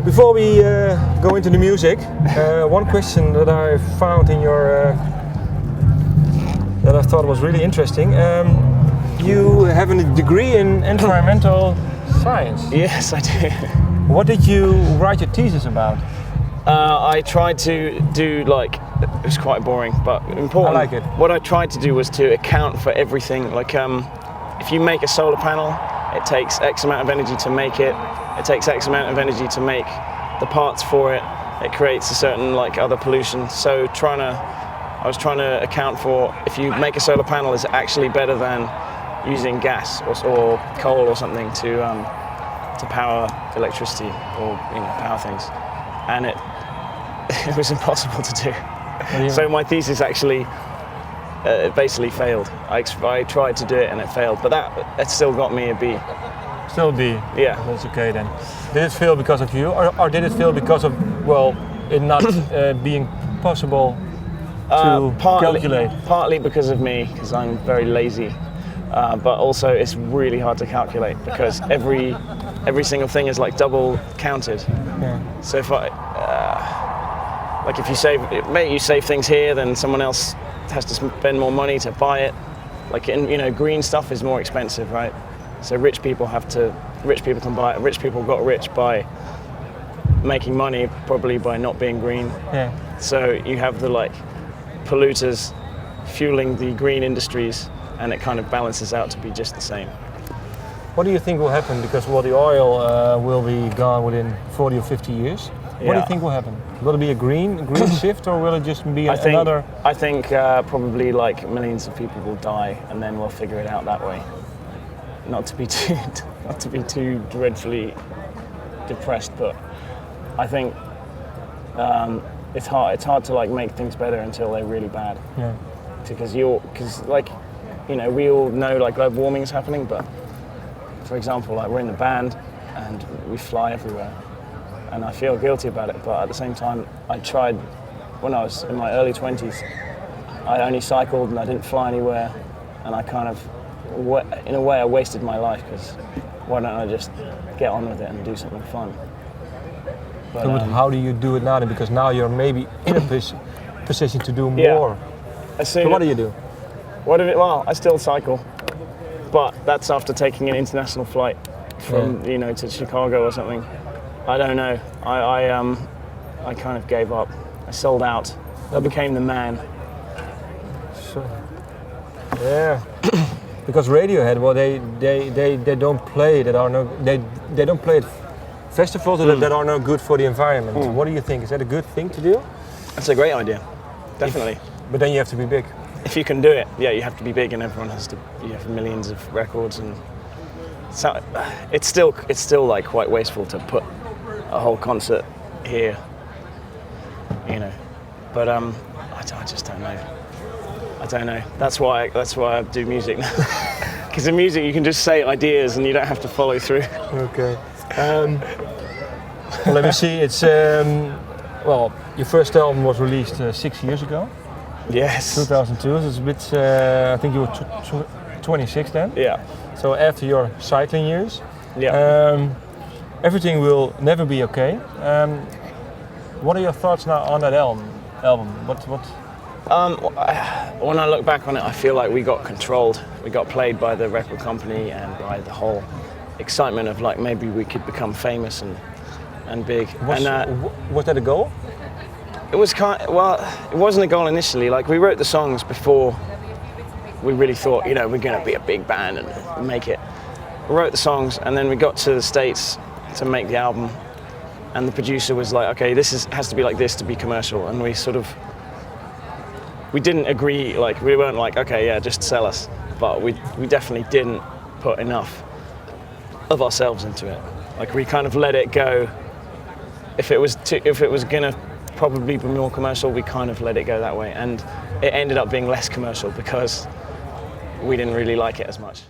Before we go into the music, one question that I found in your that I thought was really interesting. You have a degree in environmental science. Yes, I do. What did you write your thesis about? I tried to do it was quite boring, but important. I like it. What I tried to do was to account for everything. If you make a solar panel, it takes X amount of energy to make it. It takes X amount of energy to make the parts for it. It creates a certain other pollution. So I was trying to account for if you make a solar panel, is it actually better than using gas or coal or something to power electricity or power things, and it was impossible to do. Yeah. So my thesis actually basically failed. I tried to do it and it failed, but that still got me a B. Still B. Yeah, that's okay then. Did it fail because of you, or did it fail because of it not being possible to calculate? Partly because of me, because I'm very lazy. But also it's really hard to calculate because every single thing is double counted. Yeah. So if if you save things here, then someone else has to spend more money to buy it. Green stuff is more expensive, right? So rich people can buy it. Rich people got rich by making money, probably by not being green. Yeah. So you have the polluters fueling the green industries, and it kind of balances out to be just the same. What do you think will happen? Because the oil will be gone within 40 or 50 years. What do you think will happen? Will it be a green shift, or will it just be another? I think probably millions of people will die, and then we'll figure it out that way. Not to be too dreadfully depressed, but I think it's hard to make things better until they're really bad. Yeah. Because we all know global warming is happening, but for example, we're in the band and we fly everywhere, and I feel guilty about it. But at the same time, I tried when I was in my early 20s. I only cycled and I didn't fly anywhere, and I kind of, in a way, I wasted my life, because why don't I just get on with it and do something fun? But how do you do it now then? Because now you're maybe in a position to do more. So what do you do? Well, I still cycle, but that's after taking an international flight from to Chicago or something. I don't know. I kind of gave up. I sold out. I became the man. So, yeah. Because Radiohead, they don't play they don't play at festivals that are no good for the environment. What do you think? Is that a good thing to do? That's a great idea. Definitely. But then you have to be big. If you can do it, yeah, you have to be big, and everyone has to. You have millions of records, and so it's still quite wasteful to put a whole concert here, But I just don't know. I don't know. That's why I do music now. Because in music you can just say ideas and you don't have to follow through. Okay. Well, let me see. It's your first album was released 6 years ago. Yes. 2002. It's a bit. I think you were 26 then. Yeah. So after your cycling years. Yeah. Everything will never be okay. What are your thoughts now on that album? What? When I look back on it, I feel like we got controlled. We got played by the record company and by the whole excitement of maybe we could become famous and big. Was that a goal? It was it wasn't a goal initially. We wrote the songs before we really thought, we're going to be a big band and make it. We wrote the songs, and then we got to the States to make the album, and the producer was like, okay, has to be like this to be commercial, and we didn't agree. We weren't like, okay, yeah, just sell us, but we definitely didn't put enough of ourselves into it. We kind of let it go. If it was gonna probably be more commercial, we kind of let it go that way, and it ended up being less commercial because we didn't really like it as much.